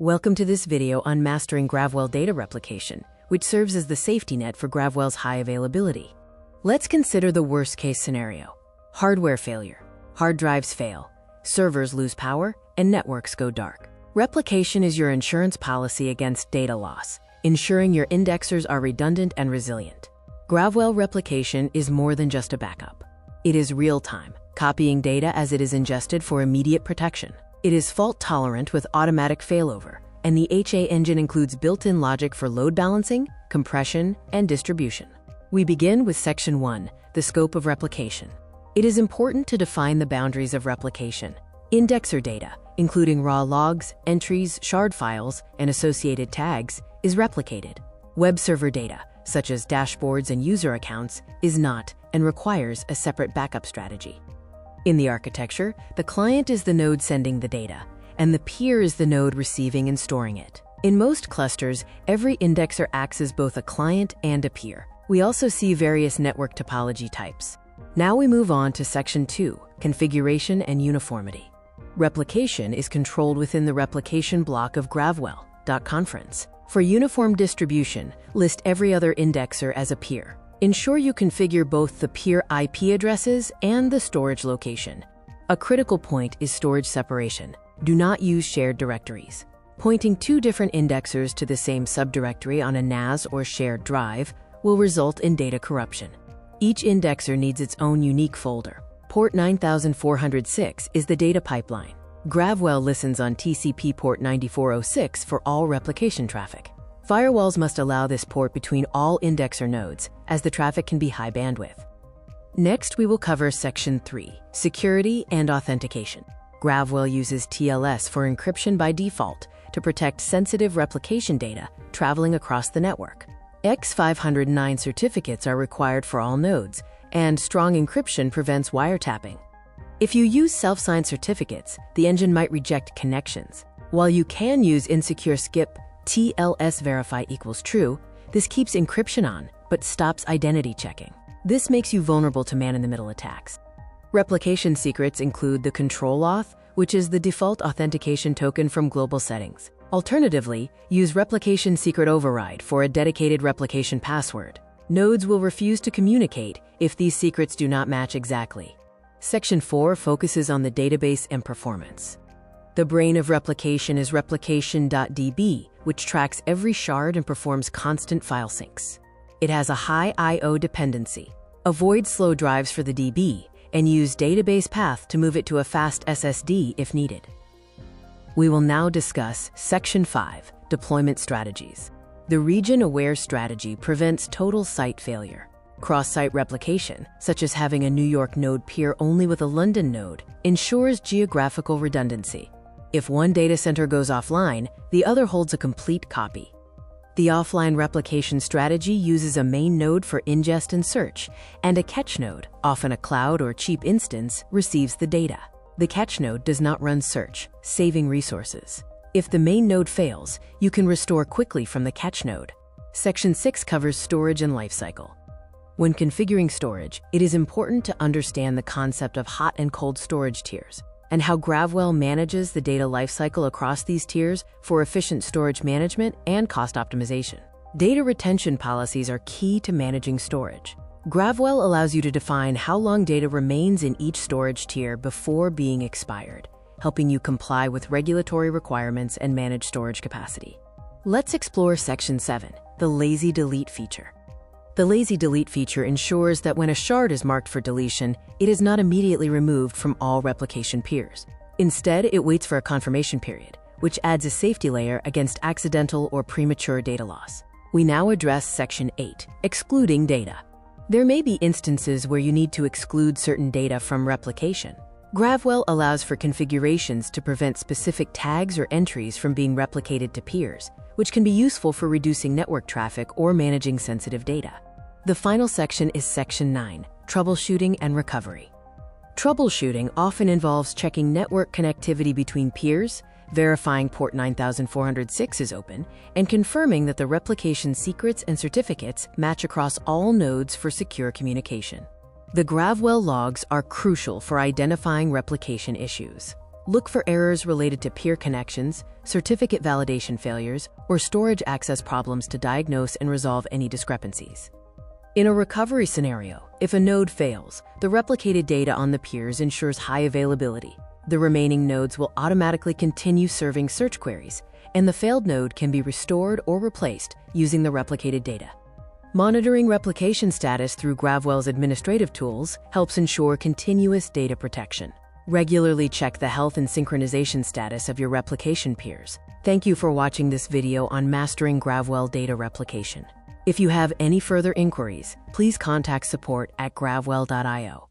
Welcome to this video on mastering Gravwell data replication, which serves as the safety net for Gravwell's high availability. Let's consider the worst-case scenario. Hardware failure. Hard drives fail, servers lose power, and networks go dark. Replication is your insurance policy against data loss, ensuring your indexers are redundant and resilient. Gravwell replication is more than just a backup. It is real-time, copying data as it is ingested for immediate protection. It is fault-tolerant with automatic failover, and the HA engine includes built-in logic for load balancing, compression, and distribution. We begin with Section 1, the scope of replication. It is important to define the boundaries of replication. Indexer data, including raw logs, entries, shard files, and associated tags, is replicated. Web server data, such as dashboards and user accounts, is not and requires a separate backup strategy. In the architecture, the client is the node sending the data, and the peer is the node receiving and storing it. In most clusters, every indexer acts as both a client and a peer. We also see various network topology types. Now we move on to Section 2, configuration and uniformity. Replication is controlled within the replication block of Gravwell.conference. For uniform distribution, list every other indexer as a peer. Ensure you configure both the peer IP addresses and the storage location. A critical point is storage separation. Do not use shared directories. Pointing two different indexers to the same subdirectory on a NAS or shared drive will result in data corruption. Each indexer needs its own unique folder. Port 9406 is the data pipeline. Gravwell listens on TCP port 9406 for all replication traffic. Firewalls must allow this port between all indexer nodes, as the traffic can be high bandwidth. Next, we will cover Section 3, security and authentication. Gravwell uses TLS for encryption by default to protect sensitive replication data traveling across the network. X509 certificates are required for all nodes, and strong encryption prevents wiretapping. If you use self-signed certificates, the engine might reject connections. While you can use insecure skip TLS verify equals true, this keeps encryption on, but stops identity checking. This makes you vulnerable to man-in-the-middle attacks. Replication secrets include the control auth, which is the default authentication token from global settings. Alternatively, use replication secret override for a dedicated replication password. Nodes will refuse to communicate if these secrets do not match exactly. Section 4 focuses on the database and performance. The brain of replication is replication.db, which tracks every shard and performs constant file syncs. It has a high I/O dependency. Avoid slow drives for the DB and use database path to move it to a fast SSD if needed. We will now discuss Section 5, deployment strategies. The region-aware strategy prevents total site failure. Cross-site replication, such as having a New York node peer only with a London node, ensures geographical redundancy. If one data center goes offline, the other holds a complete copy. The offline replication strategy uses a main node for ingest and search, and a catch node, often a cloud or cheap instance, receives the data. The catch node does not run search, saving resources. If the main node fails, you can restore quickly from the catch node. Section 6 covers storage and lifecycle. When configuring storage, it is important to understand the concept of hot and cold storage tiers, and how Gravwell manages the data lifecycle across these tiers for efficient storage management and cost optimization. Data retention policies are key to managing storage. Gravwell allows you to define how long data remains in each storage tier before being expired, helping you comply with regulatory requirements and manage storage capacity. Let's explore Section 7, the lazy delete feature. The lazy delete feature ensures that when a shard is marked for deletion, it is not immediately removed from all replication peers. Instead, it waits for a confirmation period, which adds a safety layer against accidental or premature data loss. We now address Section 8, excluding data. There may be instances where you need to exclude certain data from replication. Gravwell allows for configurations to prevent specific tags or entries from being replicated to peers, which can be useful for reducing network traffic or managing sensitive data. The final section is Section 9, troubleshooting and recovery. Troubleshooting often involves checking network connectivity between peers, verifying port 9406 is open, and confirming that the replication secrets and certificates match across all nodes for secure communication. The Gravwell logs are crucial for identifying replication issues. Look for errors related to peer connections, certificate validation failures, or storage access problems to diagnose and resolve any discrepancies. In a recovery scenario, if a node fails, the replicated data on the peers ensures high availability. The remaining nodes will automatically continue serving search queries, and the failed node can be restored or replaced using the replicated data. Monitoring replication status through Gravwell's administrative tools helps ensure continuous data protection. Regularly check the health and synchronization status of your replication peers. Thank you for watching this video on mastering Gravwell data replication. If you have any further inquiries, please contact support at gravwell.io.